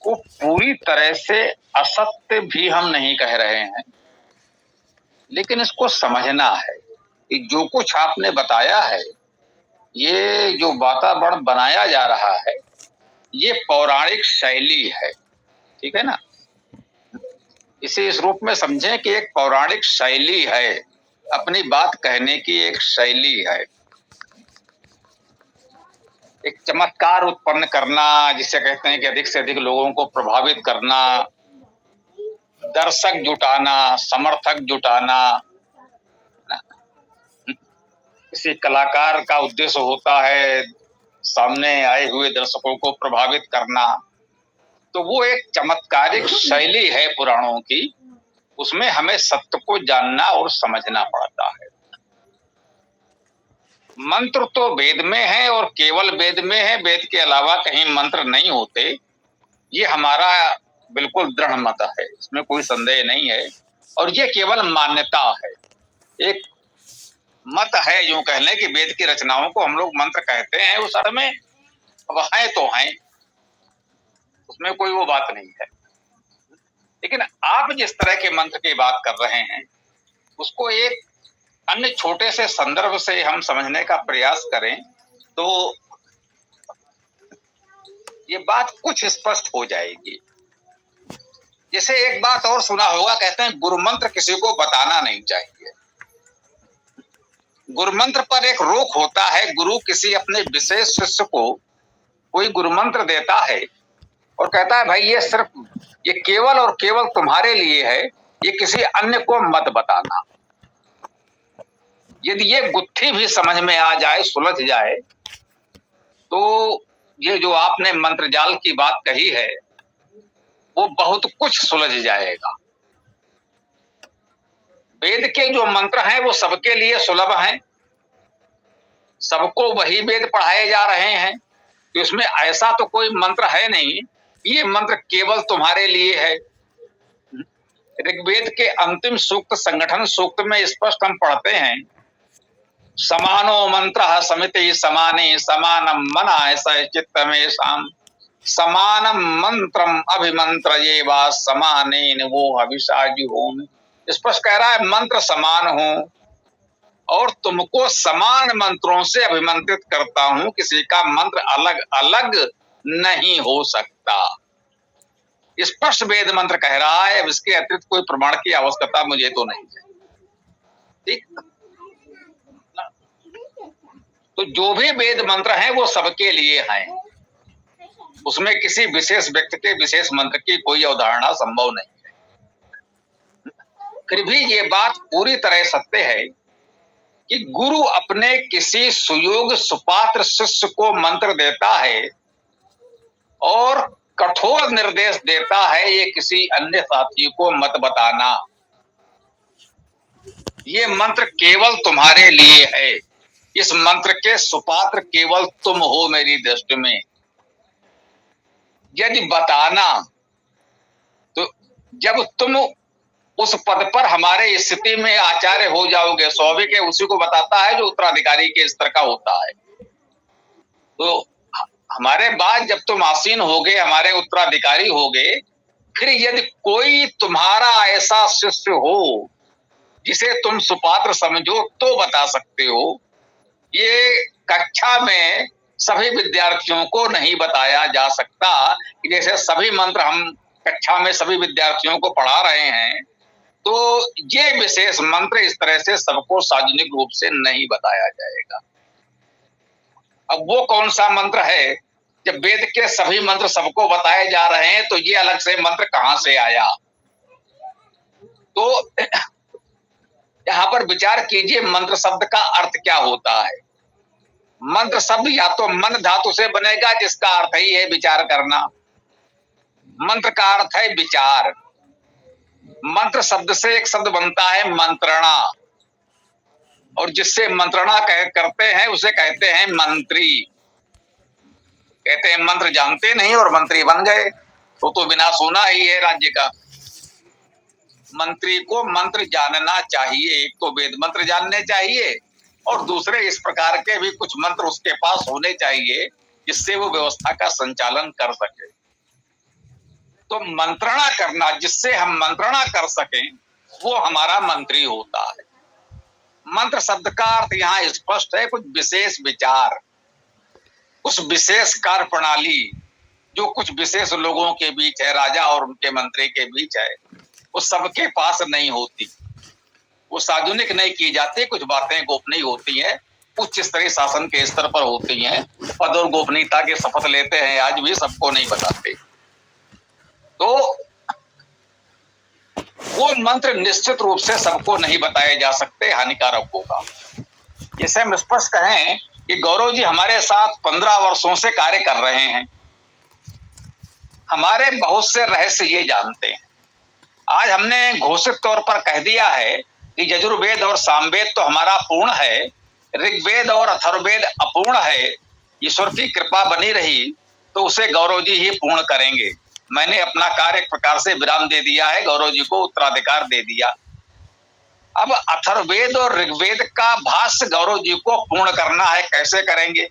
को पूरी तरह से असत्य भी हम नहीं कह रहे हैं, लेकिन इसको समझना है कि जो कुछ आपने बताया है, ये जो वातावरण बनाया जा रहा है, ये पौराणिक शैली है। ठीक है ना? इसे इस रूप में समझें कि एक पौराणिक शैली है, अपनी बात कहने की एक शैली है। एक चमत्कार उत्पन्न करना, जिसे कहते हैं कि अधिक से अधिक लोगों को प्रभावित करना, दर्शक जुटाना, समर्थक जुटाना। किसी कलाकार का उद्देश्य होता है सामने आए हुए दर्शकों को प्रभावित करना, तो वो एक चमत्कारिक शैली है पुराणों की। उसमें हमें सत्य को जानना और समझना पड़ता है। मंत्र तो वेद में है और केवल वेद में है, वेद के अलावा कहीं मंत्र नहीं होते। ये हमारा बिल्कुल दृढ़ मत है, इसमें कोई संदेह नहीं है। और ये केवल मान्यता है, एक मत है। यूं कह लें कि वेद की रचनाओं को हम लोग मंत्र कहते हैं, उस अर्थ में अब है तो हैं, उसमें कोई वो बात नहीं है। लेकिन आप जिस तरह के मंत्र की बात कर रहे हैं, उसको एक अन्य छोटे से संदर्भ से हम समझने का प्रयास करें तो ये बात कुछ स्पष्ट हो जाएगी। जैसे एक बात और सुना होगा, कहते हैं गुरु मंत्र किसी को बताना नहीं चाहिए। गुरु मंत्र पर एक रोक होता है। गुरु किसी अपने विशेष शिष्य को कोई गुरु मंत्र देता है और कहता है भाई ये केवल और केवल तुम्हारे लिए है, ये किसी अन्य को मत बताना। यदि ये गुत्थी भी समझ में आ जाए, सुलझ जाए, तो ये जो आपने मंत्र जाल की बात कही है, वो बहुत कुछ सुलझ जाएगा। वेद के जो मंत्र हैं वो सबके लिए सुलभ हैं, सबको वही वेद पढ़ाए जा रहे हैं, तो इसमें ऐसा तो कोई मंत्र है नहीं ये मंत्र केवल तुम्हारे लिए है। ऋग्वेद के अंतिम सूक्त संगठन सूक्त में स्पष्ट हम पढ़ते हैं, समानो मंत्र समिति समाने समानम मना चित्तमेषाम समानम मंत्रम अभिमंत्रये वा समानेन वो हविषाजुहोम। स्पष्ट कह रहा है मंत्र समान हो और तुमको समान मंत्रों से अभिमंत्रित करता हूं, किसी का मंत्र अलग अलग नहीं हो सकता। स्पष्ट वेद मंत्र कह रहा है, अब इसके अतिरिक्त कोई प्रमाण की आवश्यकता मुझे तो नहीं है। ठीक, तो जो भी वेद मंत्र हैं वो सबके लिए हैं, उसमें किसी विशेष व्यक्ति के विशेष मंत्र की कोई अवधारणा संभव नहीं है। फिर भी ये बात पूरी तरह सत्य है कि गुरु अपने किसी सुयोग्य सुपात्र शिष्य को मंत्र देता है और कठोर निर्देश देता है ये किसी अन्य साथी को मत बताना, ये मंत्र केवल तुम्हारे लिए है, इस मंत्र के सुपात्र केवल तुम हो मेरी दृष्टि में। यदि बताना तो जब तुम उस पद पर हमारे स्थिति में आचार्य हो जाओगे, स्वाभाविक है उसी को बताता है जो उत्तराधिकारी के स्तर का होता है। तो हमारे बाद जब तुम आसीन होगे, हमारे उत्तराधिकारी होगे, फिर यदि कोई तुम्हारा ऐसा शिष्य हो जिसे तुम सुपात्र समझो तो बता सकते हो। ये कक्षा में सभी विद्यार्थियों को नहीं बताया जा सकता कि जैसे सभी मंत्र हम कक्षा में सभी विद्यार्थियों को पढ़ा रहे हैं, तो ये विशेष मंत्र इस तरह से सबको सार्वजनिक रूप से नहीं बताया जाएगा। अब वो कौन सा मंत्र है? जब वेद के सभी मंत्र सबको बताए जा रहे हैं तो ये अलग से मंत्र कहां से आया? तो यहां पर विचार कीजिए मंत्र शब्द का अर्थ क्या होता है। मंत्र शब्द या तो मन धातु से बनेगा जिसका अर्थ ही है विचार करना। मंत्र का अर्थ है विचार। मंत्र शब्द से एक शब्द बनता है मंत्रणा, और जिससे मंत्रणा करते हैं उसे कहते हैं मंत्री। कहते हैं मंत्र जानते नहीं और मंत्री बन गए, तो विनाश होना ही है राज्य का। मंत्री को मंत्र जानना चाहिए, एक तो वेद मंत्र जानने चाहिए और दूसरे इस प्रकार के भी कुछ मंत्र उसके पास होने चाहिए जिससे वो व्यवस्था का संचालन कर सके। तो मंत्रणा करना, जिससे हम मंत्रणा कर सकें, वो हमारा मंत्री होता है। मंत्र शब्द का अर्थ यहाँ स्पष्ट है, कुछ विशेष विचार, उस विशेष कार्य प्रणाली जो कुछ विशेष लोगों के बीच है, राजा और उनके मंत्री के बीच है, वो सबके पास नहीं होती, वो सार्वजनिक नहीं की जाती। कुछ बातें गोपनीय होती हैं, उच्च स्तरीय शासन के स्तर पर होती हैं। पद और गोपनीयता के शपथ लेते हैं, आज भी सबको नहीं बताते। तो वो मंत्र निश्चित रूप से सबको नहीं बताए जा सकते, हानिकारक होगा। जैसे हम स्पष्ट कहें कि गौरव जी हमारे साथ 15 वर्षों से कार्य कर रहे हैं, हमारे बहुत से रहस्य ये जानते हैं। आज हमने घोषित तौर पर कह दिया है कि यजुर्वेद और सामवेद तो हमारा पूर्ण है, ऋग्वेद और अथर्ववेद अपूर्ण है। ईश्वर की कृपा बनी रही तो उसे गौरव जी ही पूर्ण करेंगे। मैंने अपना कार्य एक प्रकार से विराम दे दिया है, गौरव जी को उत्तराधिकार दे दिया। अब अथर्ववेद और ऋग्वेद का भाष्य गौरव जी को पूर्ण करना है, कैसे करेंगे?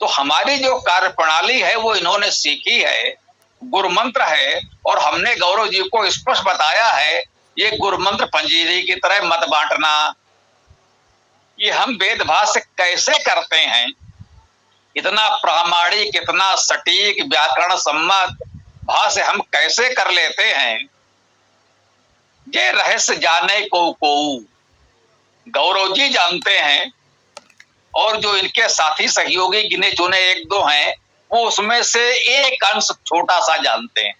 तो हमारी जो कार्य प्रणाली है वो इन्होंने सीखी है, गुरु मंत्र है, और हमने गौरव जी को स्पष्ट बताया है, ये गुरु मंत्र पंजीरी की तरह मत बांटना। ये हम वेद भाष्य कैसे करते हैं, इतना प्रामाणिक, इतना सटीक, व्याकरण सम्मत भाष्य हम कैसे कर लेते हैं, ये रहस्य जाने को गौरव जी जानते हैं, और जो इनके साथी सहयोगी गिने चुने एक दो हैं, वो उसमें से एक अंश छोटा सा जानते हैं,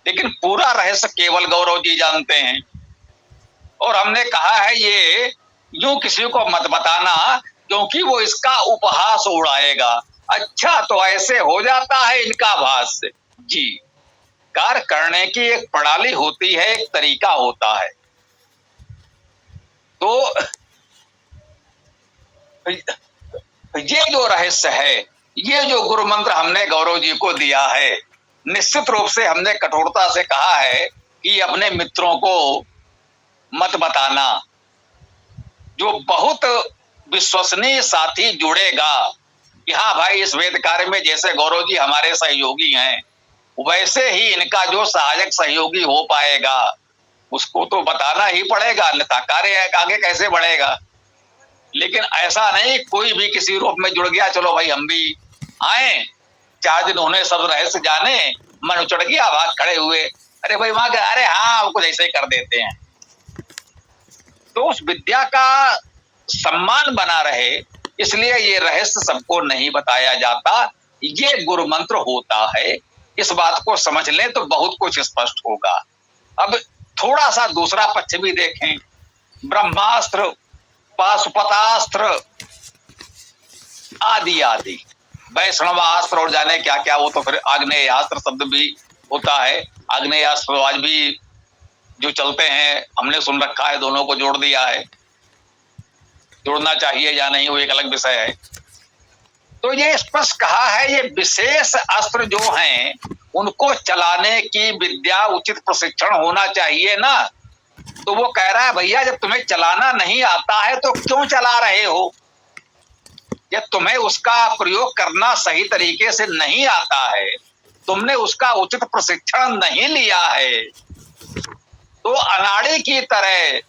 लेकिन पूरा रहस्य केवल गौरव जी जानते हैं। और हमने कहा है ये यूं किसी को मत बताना, क्योंकि वो इसका उपहास उड़ाएगा। अच्छा, तो ऐसे हो जाता है इनका भाष्य जी। कार्य करने की एक प्रणाली होती है, एक तरीका होता है। तो ये जो रहस्य है, ये जो गुरु मंत्र हमने गौरव जी को दिया है, निश्चित रूप से हमने कठोरता से कहा है कि अपने मित्रों को मत बताना। जो बहुत विश्वसनीय साथी जुड़ेगा कि हाँ भाई, इस वेद कार्य में जैसे गौरव जी हमारे सहयोगी हैं, वैसे ही इनका जो सहायक सहयोगी हो पाएगा, उसको तो बताना ही पड़ेगा, अन्यथा कार्य आगे कैसे बढ़ेगा। लेकिन ऐसा नहीं कोई भी किसी रूप में जुड़ गया, चलो भाई हम भी आए, 4 दिन उन्हें सब रहस्य जाने, मन उचड़ गया, भाग खड़े हुए, अरे भाई वहां गए, अरे हाँ कुछ ऐसे ही कर देते हैं। तो उस विद्या का सम्मान बना रहे, इसलिए ये रहस्य सबको नहीं बताया जाता, ये गुरु मंत्र होता है। इस बात को समझ लें तो बहुत कुछ स्पष्ट होगा। अब थोड़ा सा दूसरा पक्ष भी देखें। ब्रह्मास्त्र, पाशुपतास्त्र आदि आदि, वैष्णवास्त्र और जाने क्या क्या, वो तो फिर आग्नेयास्त्र शब्द भी होता है। आग्नेयास्त्र आज भी जो चलते हैं, हमने सुन रखा है, दोनों को जोड़ दिया है। जोड़ना चाहिए या नहीं वो एक अलग विषय है। तो ये स्पष्ट कहा है, ये विशेष अस्त्र जो हैं उनको चलाने की विद्या, उचित प्रशिक्षण होना चाहिए ना। तो वो कह रहा है भैया, जब तुम्हें चलाना नहीं आता है तो क्यों चला रहे हो? जब तुम्हें उसका प्रयोग करना सही तरीके से नहीं आता है, तुमने उसका उचित प्रशिक्षण नहीं लिया है, तो अनाड़ी की तरह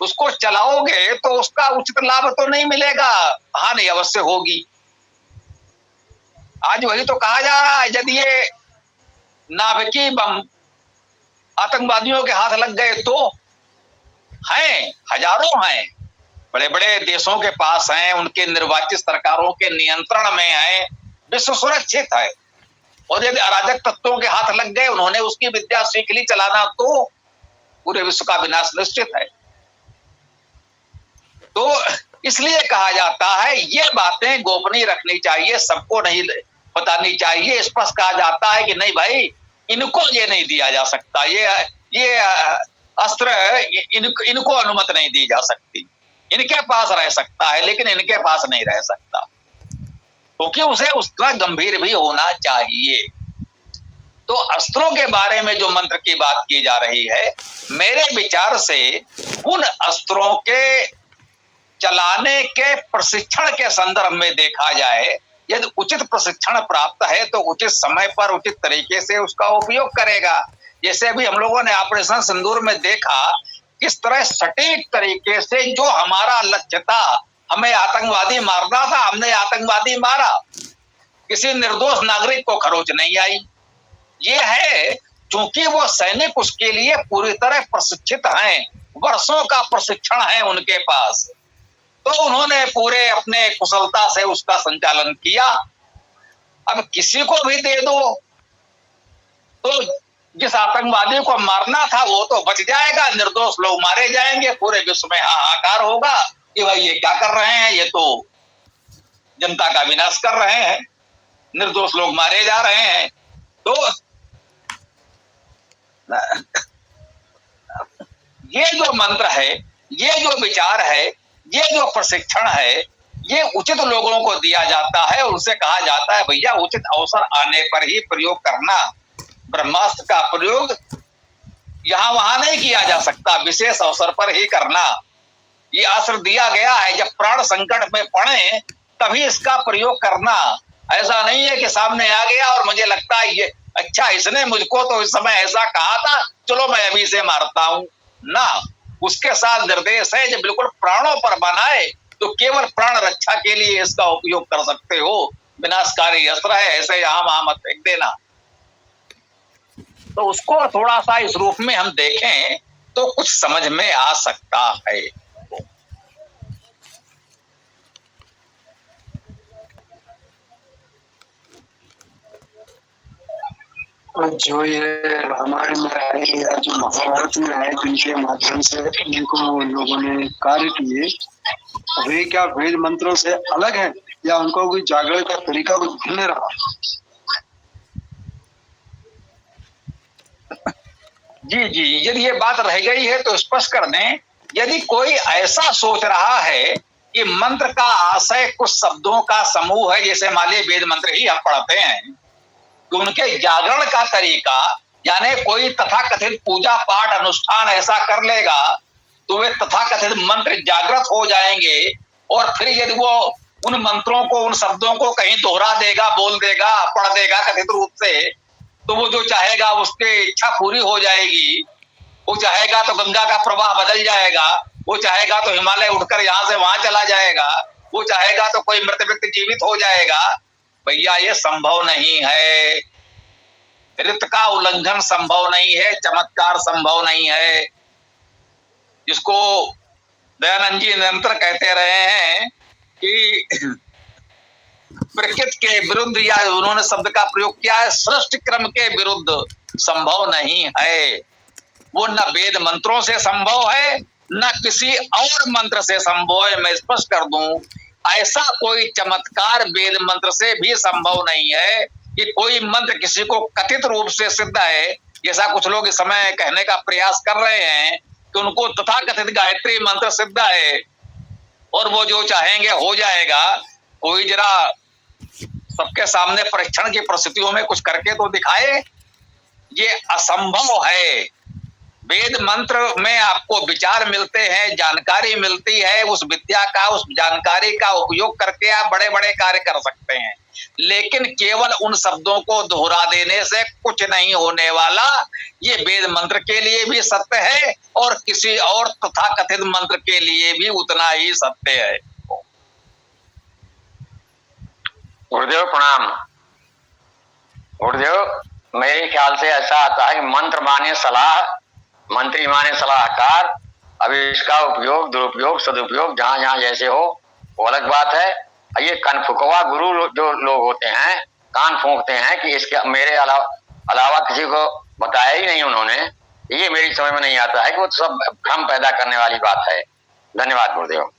उसको चलाओगे तो उसका उचित लाभ तो नहीं मिलेगा, हानि अवश्य होगी। आज वही तो कहा जा रहा है, यदि ये नाभिकी बम आतंकवादियों के हाथ लग गए तो हैं, हजारों हैं, बड़े बड़े देशों के पास हैं, उनके निर्वाचित सरकारों के नियंत्रण में है, विश्व सुरक्षित है। और यदि अराजक तत्वों के हाथ लग गए, उन्होंने उसकी विद्या सीख ली चलाना, तो पूरे विश्व का विनाश निश्चित है। तो इसलिए कहा जाता है ये बातें गोपनीय रखनी चाहिए, सबको नहीं बतानी चाहिए। स्पष्ट कहा जाता है कि नहीं भाई, इनको ये नहीं दिया जा सकता, ये अस्त्र इनको अनुमति नहीं दी जा सकती, इनके पास रह सकता है लेकिन इनके पास नहीं रह सकता, क्योंकि उसे उसका गंभीर भी होना चाहिए। तो अस्त्रों के बारे में जो मंत्र की बात की जा रही है, मेरे विचार से उन अस्त्रों के चलाने के प्रशिक्षण के संदर्भ में देखा जाए, यदि उचित प्रशिक्षण प्राप्त है तो उचित समय पर उचित तरीके से उसका उपयोग करेगा। जैसे अभी हम लोगों ने ऑपरेशन सिंदूर में देखा, किस तरह सटीक तरीके से जो हमारा लक्ष्य था, हमें आतंकवादी मारना था, हमने आतंकवादी मारा, किसी निर्दोष नागरिक को खरोच नहीं आई। ये है क्योंकि वो सैनिक उसके लिए पूरी तरह प्रशिक्षित हैं, वर्षों का प्रशिक्षण है उनके पास, तो उन्होंने पूरे अपने कुशलता से उसका संचालन किया। अब किसी को भी दे दो तो जिस आतंकवादी को मारना था वो तो बच जाएगा, निर्दोष लोग मारे जाएंगे, पूरे विश्व में हाहाकार होगा कि भाई ये क्या कर रहे हैं, ये तो जनता का विनाश कर रहे हैं, निर्दोष लोग मारे जा रहे हैं। तो ये जो मंत्र है, ये जो विचार है, ये जो प्रशिक्षण है, ये उचित लोगों को दिया जाता है, उनसे कहा जाता है भैया उचित अवसर आने पर ही प्रयोग करना। ब्रह्मास्त्र का प्रयोग यहां वहां नहीं किया जा सकता, विशेष अवसर पर ही करना। ये अस्त्र दिया गया है, जब प्राण संकट में पड़े तभी इसका प्रयोग करना। ऐसा नहीं है कि सामने आ गया और मुझे लगता है ये अच्छा, इसने मुझको तो इस समय ऐसा कहा था, चलो मैं अभी से मारता हूं ना। उसके साथ निर्देश है जब बिल्कुल प्राणों पर बनाए तो केवल प्राण रक्षा के लिए इसका उपयोग कर सकते हो, विनाशकारी अस्त्र है, ऐसे यहां वहां मत फेंक देना। तो उसको थोड़ा सा इस रूप में हम देखें तो कुछ समझ में आ सकता है। जो ये रामायण में आए या जो महाभारत में आए, जिनके माध्यम से इनको लोगों ने कार्य किए, वे क्या वेद मंत्रों से अलग है या उनको कोई जागरण का तरीका कुछ भिन्न रहा? जी जी, यदि ये बात रह गई है तो स्पष्ट कर दें। यदि कोई ऐसा सोच रहा है कि मंत्र का आशय कुछ शब्दों का समूह है, जैसे मान लीजिए वेद मंत्र ही हम पढ़ते हैं, तो उनके जागरण का तरीका यानी कोई तथाकथित पूजा पाठ अनुष्ठान ऐसा कर लेगा तो वे तथाकथित मंत्र जागृत हो जाएंगे, और फिर यदि वो उन मंत्रों को, उन शब्दों को कहीं दोहरा देगा, बोल देगा, पढ़ देगा कथित रूप से, तो वो जो चाहेगा उसकी इच्छा पूरी हो जाएगी। वो चाहेगा तो गंगा का प्रवाह बदल जाएगा, वो चाहेगा तो हिमालय उठकर यहां से वहां चला जाएगा, वो चाहेगा तो कोई मृत व्यक्ति जीवित हो जाएगा। भैया ये संभव नहीं है, ऋत का उल्लंघन संभव नहीं है, चमत्कार संभव नहीं है। जिसको दयानंद जी निरंतर कहते रहे हैं कि प्रकृति के विरुद्ध, या उन्होंने शब्द का प्रयोग किया है सृष्टि क्रम के विरुद्ध, संभव नहीं है। वो न वेद मंत्रों से संभव है न किसी और मंत्र से संभव है। मैं स्पष्ट कर दूं, ऐसा कोई चमत्कार वेद मंत्र से भी संभव नहीं है कि कोई मंत्र किसी को कथित रूप से सिद्ध है, जैसा कुछ लोग इस समय कहने का प्रयास कर रहे हैं कि उनको तथाकथित गायत्री मंत्र सिद्ध है और वो जो चाहेंगे हो जाएगा। कोई जरा सबके सामने परीक्षण की परिस्थितियों में कुछ करके तो दिखाए। ये असंभव है। वेद मंत्र में आपको विचार मिलते हैं, जानकारी मिलती है, उस विद्या का, उस जानकारी का उपयोग करके आप बड़े बड़े कार्य कर सकते हैं, लेकिन केवल उन शब्दों को दोहरा देने से कुछ नहीं होने वाला। ये वेद मंत्र के लिए भी सत्य है और किसी और तथाकथित मंत्र के लिए भी उतना ही सत्य है। गुरुदेव प्रणाम। गुरुदेव, मेरे ख्याल से ऐसा आता है कि मंत्र माने सलाह, मंत्री माने सलाहकार। अब इसका उपयोग, दुरुपयोग, सदुपयोग जहां जहां जैसे हो वो अलग बात है। ये कनफुकवा गुरु जो लोग होते हैं, कान फूंकते हैं कि इसके मेरे अलावा किसी को बताया ही नहीं उन्होंने, ये मेरी समझ में नहीं आता है कि वो सब भ्रम पैदा करने वाली बात है। धन्यवाद गुरुदेव।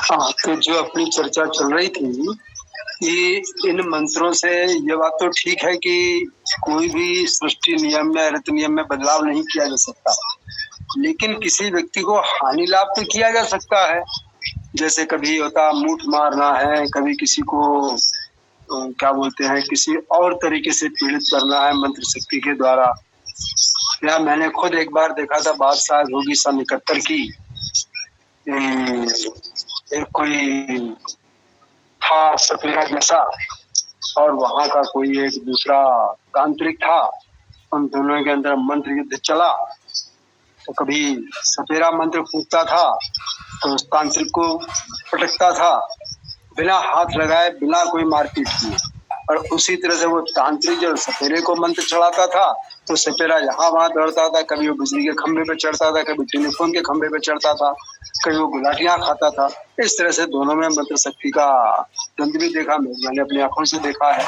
हाँ, तो जो अपनी चर्चा चल रही थी कि इन मंत्रों से, ये बात तो ठीक है कि कोई भी सृष्टि नियम में, ऋतु नियम में बदलाव नहीं किया जा सकता, लेकिन किसी व्यक्ति को हानि लाभ तो किया जा सकता है। जैसे कभी होता मूठ मारना है, कभी किसी को क्या बोलते हैं, किसी और तरीके से पीड़ित करना है मंत्र शक्ति के द्वारा। या मैंने खुद एक बार देखा था, बात शायद होगी सन 71 की, एक कोई था सपेरा जैसा, और वहां का कोई एक दूसरा तांत्रिक था। उन दोनों के अंदर मंत्र युद्ध चला। तो कभी सपेरा मंत्र फूंकता था तो उस तांत्रिक को पटकता था, बिना हाथ लगाए, बिना कोई मारपीट किए। और उसी तरह से वो तांत्रिक जो सपेरे को मंत्र चढ़ाता था तो सपेरा यहाँ वहां दौड़ता था। कभी वो बिजली के खंभे पे चढ़ता था, कभी टेलीफोन के खंभे पे चढ़ता था, कभी वो गुलाटियां खाता था। इस तरह से दोनों में मंत्र शक्ति का द्वंद्व भी देखा, मैंने अपनी आंखों से देखा है।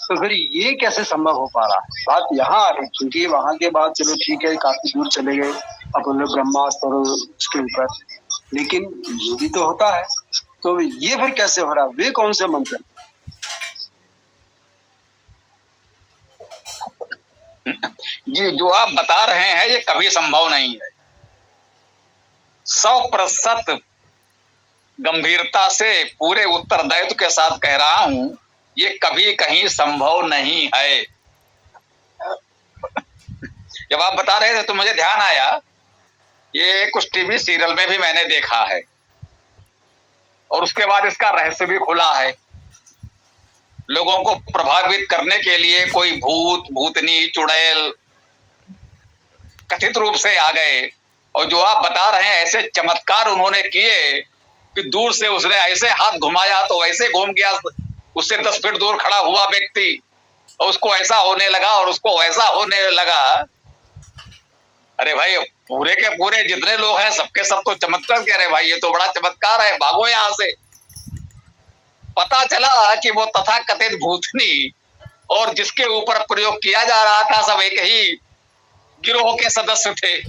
तो फिर ये कैसे संभव हो पा रहा है? बात यहाँ आ रही, क्योंकि वहां के बाद चलो ठीक है, काफी दूर चले गए अपन लोग ब्रह्मास्त्र और उसके ऊपर, लेकिन ये भी तो होता है। तो ये फिर कैसे हो रहा है? वे कौन से मंत्र? ये जो आप बता रहे हैं ये कभी संभव नहीं है। 100% गंभीरता से पूरे उत्तरदायित्व के साथ कह रहा हूं, ये कभी कहीं संभव नहीं है। जब आप बता रहे थे तो मुझे ध्यान आया, ये कुछ टीवी सीरियल में भी मैंने देखा है और उसके बाद इसका रहस्य भी खुला है। लोगों को प्रभावित करने के लिए कोई भूत, भूतनी, चुड़ैल कथित रूप से आ गए और जो आप बता रहे हैं ऐसे चमत्कार उन्होंने किए कि दूर से उसने ऐसे हाथ घुमाया तो ऐसे घूम गया, उससे 10 फीट दूर खड़ा हुआ व्यक्ति और उसको ऐसा होने लगा और उसको वैसा होने लगा। अरे भाई, पूरे के पूरे जितने लोग हैं सबके सब तो चमत्कार कह रहे भाई, ये तो बड़ा चमत्कार है, भागो यहां से। पता चला कि वो तथाकथित भूतनी और जिसके ऊपर प्रयोग किया जा रहा था सब एक ही गिरोह के सदस्य थे।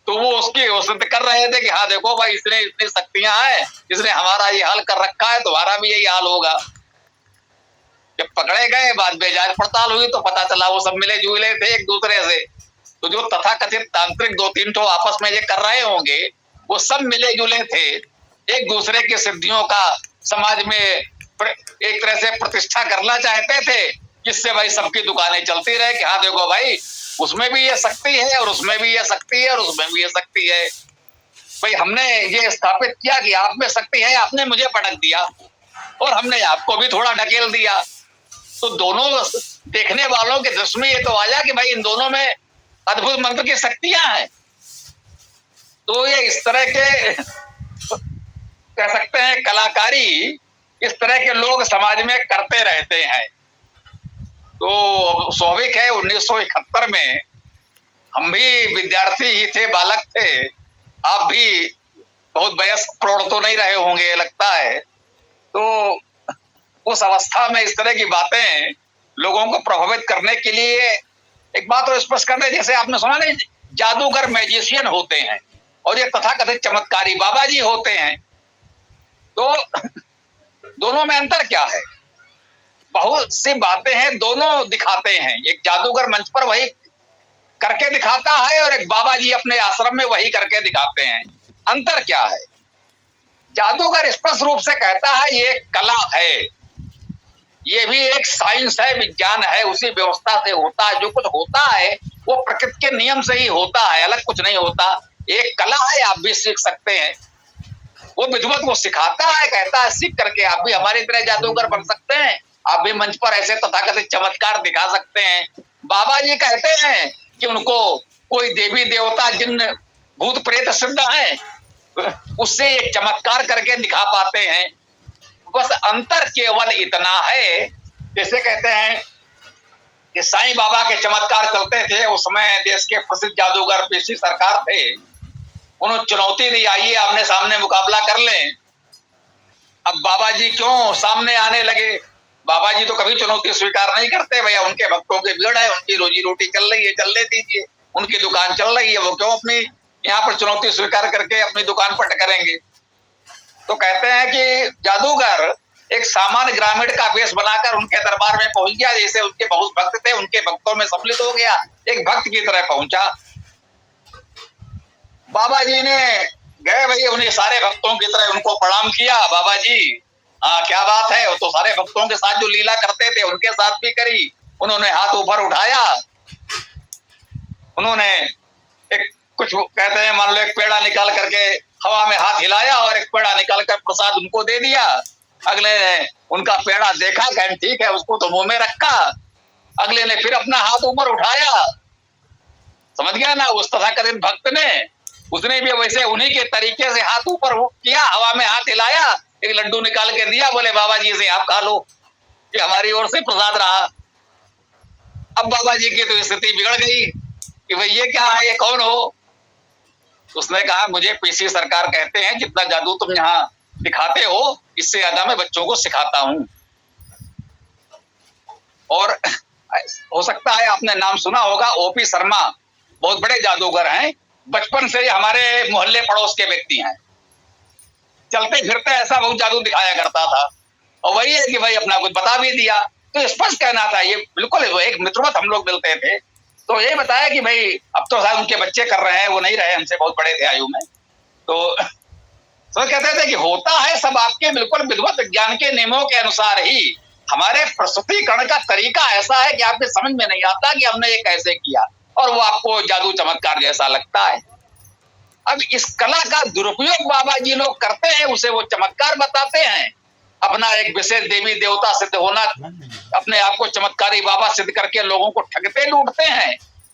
तो वो उसकी सिद्ध कर रहे थे कि हाँ देखो भाई, इसने इतनी शक्तियां हैं, इसने हमारा ये हाल कर रखा है, तुम्हारा भी यही हाल होगा। जब पकड़े गए, बाद में जांच पड़ताल हुई तो पता चला वो सब मिले जुले थे एक दूसरे से। तो जो तथाकथित तांत्रिक 2-3 ठो आपस में ये कर रहे होंगे, वो सब मिले जुले थे, एक दूसरे की सिद्धियों का समाज में एक तरह से प्रतिष्ठा करना चाहते थे, जिससे भाई सबकी दुकानें चलती रहे कि हाँ देखो भाई, उसमें भी ये शक्ति है और उसमें भी ये शक्ति है और उसमें भी ये शक्ति है। भाई हमने ये स्थापित किया कि आप में शक्ति है, आपने मुझे पटक दिया और हमने आपको भी थोड़ा ढकेल दिया। तो दोनों देखने वालों के दृष्टि में ये तो आया कि भाई इन दोनों में अद्भुत मंत्र की शक्तियां हैं। तो ये इस तरह के कह सकते हैं कलाकारी इस तरह के लोग समाज में करते रहते हैं। तो स्वाभाविक है 1971 में हम भी विद्यार्थी ही थे, बालक थे, आप भी बहुत वयस्क प्रौढ़ तो नहीं रहे होंगे लगता है। तो उस अवस्था में इस तरह की बातें लोगों को प्रभावित करने के लिए एक बात और स्पष्ट करने, जैसे आपने सुना नहीं, जादूगर मैजिशियन होते हैं और ये तथाकथित चमत्कारी बाबा जी होते हैं। तो दोनों में अंतर क्या है? बहुत सी बातें हैं, दोनों दिखाते हैं। एक जादूगर मंच पर वही करके दिखाता है और एक बाबा जी अपने आश्रम में वही करके दिखाते हैं। अंतर क्या है? जादूगर स्पष्ट रूप से कहता है ये कला है, ये भी एक साइंस है, विज्ञान है, उसी व्यवस्था से होता है। जो कुछ होता है वो प्रकृति के नियम से ही होता है, अलग कुछ नहीं होता। एक कला है, आप भी सीख सकते हैं। वो विद्वत वो सिखाता है, कहता है सीख करके आप भी हमारी तरह जादूगर बन सकते हैं, आप भी मंच पर ऐसे तथाकथित चमत्कार दिखा सकते हैं। बाबा जी कहते हैं कि उनको कोई देवी देवता, जिन, भूत प्रेत सिद्ध है, उससे एक चमत्कार करके दिखा पाते हैं। बस अंतर केवल इतना है, जैसे कहते हैं कि साईं बाबा के चमत्कार चलते थे, उस समय देश के प्रसिद्ध जादूगर पीसी सरकार थे, उन्होंने चुनौती दी, आइए आमने सामने मुकाबला कर लें। अब बाबा जी क्यों सामने आने लगे? बाबा जी तो कभी चुनौती स्वीकार नहीं करते, भैया उनके भक्तों की भीड़ है, उनकी रोजी रोटी चल रही है, चलने दीजिए, उनकी दुकान चल रही है, वो क्यों अपनी यहाँ पर चुनौती स्वीकार करके अपनी दुकान पट करेंगे? तो कहते हैं कि जादूगर एक सामान्य ग्रामीण का वेश बनाकर उनके दरबार में पहुंच गया, जैसे उनके बहुत भक्त थे, उनके भक्तों में सम्मिलित हो गया, एक भक्त की तरह पहुंचा। बाबा जी ने गए भैया, उन्हें सारे भक्तों की तरह उनको प्रणाम किया। बाबा जी हाँ क्या बात है, वो तो सारे भक्तों के साथ जो लीला करते थे उनके साथ भी करी। उन्होंने हाथ ऊपर उठाया, उन्होंने एक कुछ कहते हैं मान लो एक पेड़ा निकाल करके हवा में हाथ हिलाया और एक पेड़ा निकाल कर प्रसाद उनको दे दिया। अगले ने उनका पेड़ा देखा, कहें ठीक है, उसको तो मुंह में रखा। अगले ने फिर अपना हाथ ऊपर उठाया, समझ गया ना, उस तथाकथित भक्त ने, उसने भी वैसे उन्हीं के तरीके से हाथ ऊपर किया, हवा में हाथ हिलाया, एक लड्डू निकाल के दिया, बोले बाबा जी से आप खा लो, ये हमारी ओर से प्रसाद रहा। अब बाबा जी की तो स्थिति बिगड़ गई कि भाई ये क्या है, ये कौन हो? उसने कहा मुझे पीसी सरकार कहते हैं, जितना जादू तुम यहाँ दिखाते हो इससे ज्यादा मैं बच्चों को सिखाता हूँ। और हो सकता है आपने नाम सुना होगा, ओपी शर्मा, बहुत बड़े जादूगर हैं, बचपन से हमारे मोहल्ले पड़ोस के व्यक्ति हैं। चलते फिरते ऐसा बहुत जादू दिखाया करता था, और वही है कि भाई अपना कुछ बता भी दिया। तो स्पष्ट कहना था, ये बिल्कुल एक मित्रवत हम लोग मिलते थे, तो यही बताया कि भाई अब तो शायद उनके बच्चे कर रहे हैं, वो नहीं रहे, हमसे बहुत बड़े थे आयु में। तो कहते थे कि होता है सब आपके बिल्कुल विधिवत ज्ञान के नियमों के अनुसार ही। हमारे प्रस्तुतिकरण का तरीका ऐसा है कि आपके समझ में नहीं आता कि हमने ये कैसे किया, और वो आपको जादू चमत्कार जैसा लगता है। अब इस कला का दुरुपयोग बाबा जी लोग करते हैं, उसे वो चमत्कार बताते हैं, अपना एक विशेष देवी देवता सिद्ध होना, अपने आप को चमत्कारी बाबा सिद्ध करके लोगों को ठगते लूटते हैं।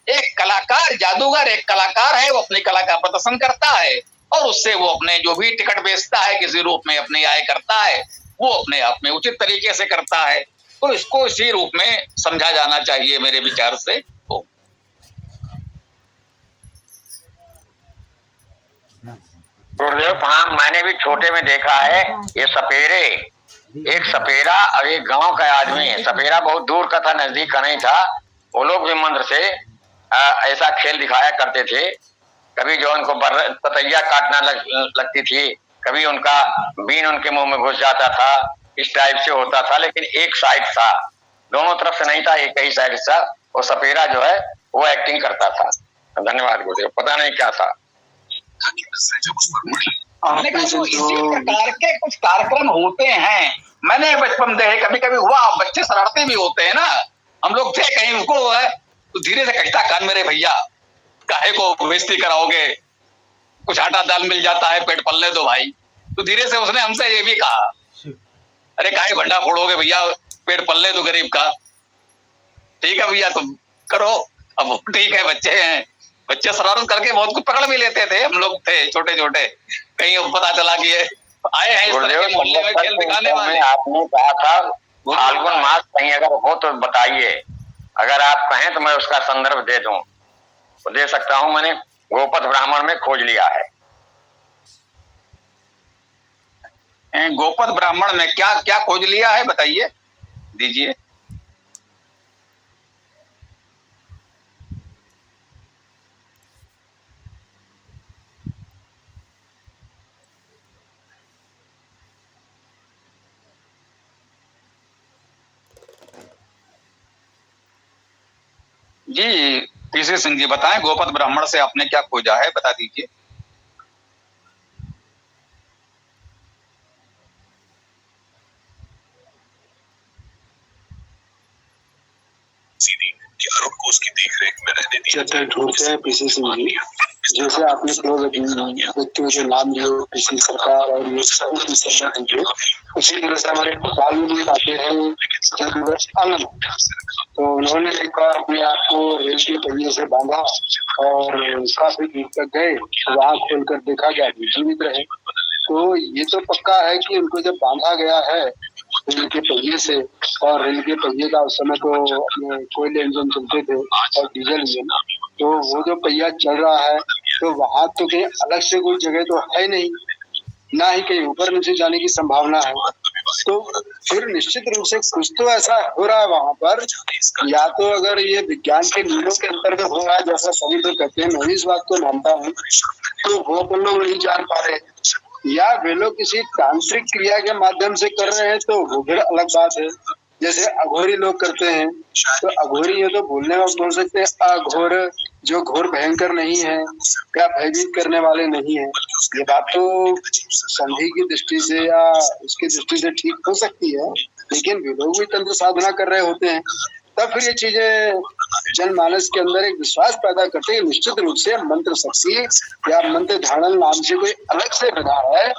एक कलाकार, जादूगर एक कलाकार है, वो अपनी कला का प्रदर्शन करता है, और उससे वो अपने जो भी टिकट बेचता है किसी रूप में अपनी आय करता है, वो अपने आप में उचित तरीके से करता है। तो इसको इसी रूप में समझा जाना चाहिए मेरे विचार से। गुरुदेव प्रणाम। मैंने भी छोटे में देखा है, ये सपेरे, एक सपेरा और एक गांव का आदमी है। सपेरा बहुत दूर का था, नजदीक का नहीं था। वो लोग भी मंत्र से ऐसा खेल दिखाया करते थे। कभी जो उनको पतैया काटना लगती थी, कभी उनका बीन उनके मुंह में घुस जाता था, इस टाइप से होता था। लेकिन एक साइड था, दोनों तरफ से नहीं था, एक ही साइड था। वो सपेरा जो है वो एक्टिंग करता था। धन्यवाद गुरुदेव। पता नहीं क्या था। इसी प्रकार के कुछ कार्यक्रम होते हैं, मैंने बचपन देखे, कभी कभी हुआ, बच्चे शरारते भी होते हैं ना। हम लोग थे कहीं, उसको है तो धीरे से कहता, कान मेरे भैया काहे को बेइज्जती कराओगे, कुछ आटा दाल मिल जाता है, पेट पलने दो भाई। तो धीरे से उसने हमसे ये भी कहा, अरे काहे भंडा फोड़ोगे भैया, पेट पलने दो गरीब का। ठीक है भैया तुम करो। अब ठीक है, बच्चे हैं, बच्चे शरारत करके बहुत कुछ पकड़ भी लेते थे। हम लोग थे छोटे छोटे, कहीं पता चला कि आए हैं इस तरह के मोहल्ले में खेल दिखाने वाले। आपने कहा था फाल्गुन मास कहीं अगर हो तो बताइए, अगर आप कहें तो मैं उसका संदर्भ दे दूं, तो दे सकता हूं। मैंने गोपथ ब्राह्मण में खोज लिया है। गोपथ ब्राह्मण में क्या क्या खोज लिया है, बताइए, दीजिए। जी पीसी सिंह जी बताएं, गोपथ ब्राह्मण से आपने क्या खोजा है, बता दीजिए। अरुण को उसकी देखरेख में रहने दिया। ढूंढते हैं पीसी सिंह जी, जैसे आपने दो व्यक्तियों के नाम लिए, पीसी सरकार और ये उसी तरह से हमारे भोपाल में भी आते हैं आनंद। तो उन्होंने एक बार अपने आप को रेल के पहिए से बांधा और काफी दूर तक गए, वहां खोलकर देखा गया जीवित रहे। तो ये तो पक्का है कि उनको जब बांधा गया है रेल के पहिए से, और रेल के पहिए का उस समय तो कोयले इंजन चलते थे और डीजल इंजन, तो वो जो पहिया चल रहा है तो वहां तो कहीं अलग से कोई जगह तो है नहीं, ना ही कहीं ऊपर नीचे जाने की संभावना है। तो फिर निश्चित रूप से कुछ तो ऐसा हो रहा है वहां पर, या तो अगर ये विज्ञान के नियमों के अंतर्गत हो रहा है जैसा सभी लोग कहते हैं, मैं भी इस बात को मानता हूँ, तो वो अपन लोग नहीं जान पा रहे, या वे लोग किसी तांत्रिक क्रिया के माध्यम से कर रहे हैं, तो वो फिर अलग बात है। जैसे अघोरी लोग करते हैं, तो अघोरी ये तो बोलने में बोल सकते हैं अघोर, जो घोर भयंकर नहीं है या भयभीत करने वाले नहीं है। ये बात तो संधि की दृष्टि से या उसकी दृष्टि से ठीक हो सकती है, लेकिन वे लोग भी तंत्र साधना कर रहे होते हैं। तब फिर ये चीजें जनमानस के अंदर एक विश्वास पैदा करते हैं। निश्चित रूप से मंत्र शक्ति या मंत्र धारण नाम से कोई अलग से विधा है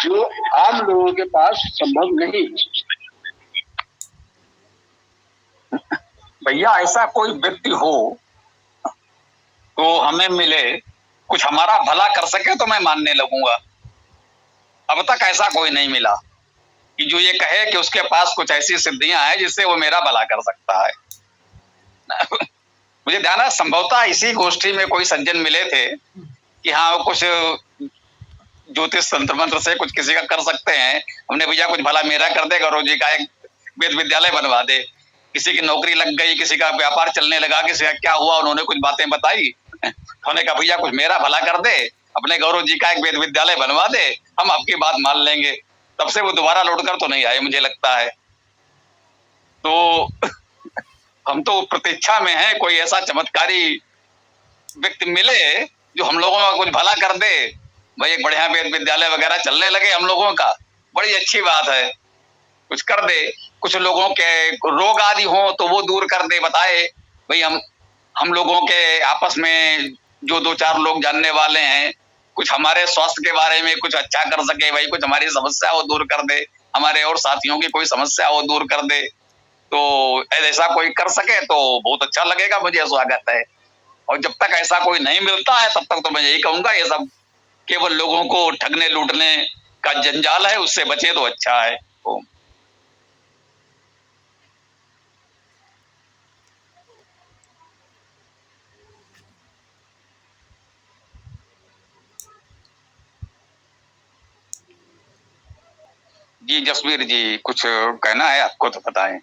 जो आम लोगों के पास संभव नहीं। भैया ऐसा कोई व्यक्ति हो तो हमें मिले, कुछ हमारा भला कर सके तो मैं मानने लगूंगा। अब तक ऐसा कोई नहीं मिला कि जो ये कहे कि उसके पास कुछ ऐसी सिद्धियां हैं जिससे वो मेरा भला कर सकता है। मुझे ध्यान है संभवतः इसी गोष्ठी में कोई सज्जन मिले थे कि हाँ वो कुछ ज्योतिष तंत्र मंत्र से कुछ किसी का कर सकते हैं। हमने भैया कुछ भला मेरा कर दे, गौरव जी का एक वेद विद्यालय बनवा दे। किसी की नौकरी लग गई, किसी का व्यापार चलने लगा, किसी का क्या हुआ, उन्होंने कुछ बातें बताई, उन्होंने कहा भैया कुछ मेरा भला कर दे, अपने गौरव जी का एक वेद विद्यालय बनवा दे, हम आपकी बात मान लेंगे। तब से वो दोबारा लौट कर तो नहीं आए मुझे लगता है। तो हम तो प्रतीक्षा में हैं कोई ऐसा चमत्कारी व्यक्ति मिले जो हम लोगों का कुछ भला कर दे। भाई एक बढ़िया वेद विद्यालय वगैरह चलने लगे हम लोगों का, बड़ी अच्छी बात है, कुछ कर दे। कुछ लोगों के रोग आदि हो तो वो दूर कर दे, बताए भाई हम लोगों के आपस में जो दो चार लोग जानने वाले हैं, कुछ हमारे स्वास्थ्य के बारे में कुछ अच्छा कर सके, भाई कुछ हमारी समस्या वो दूर कर दे, हमारे और साथियों की कोई समस्या वो दूर कर दे। तो ऐसा कोई कर सके तो बहुत अच्छा लगेगा, मुझे स्वागत है। और जब तक ऐसा कोई नहीं मिलता है तब तक तो मैं यही कहूंगा ये सब केवल लोगों को ठगने लूटने का जंजाल है, उससे बचे तो अच्छा है। जी जसवीर जी, कुछ कहना है आपको तो बताएं।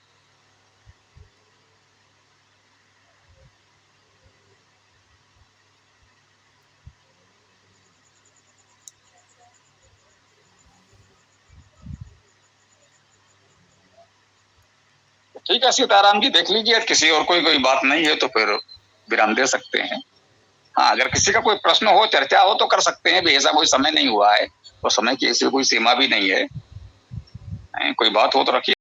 ठीक है सीताराम जी, देख लीजिए किसी और कोई बात नहीं है तो फिर विराम दे सकते हैं। हाँ, अगर किसी का कोई प्रश्न हो, चर्चा हो तो कर सकते हैं भी, ऐसा कोई समय नहीं हुआ है और समय की ऐसी कोई सीमा भी नहीं है। कोई बात हो तो रखिए।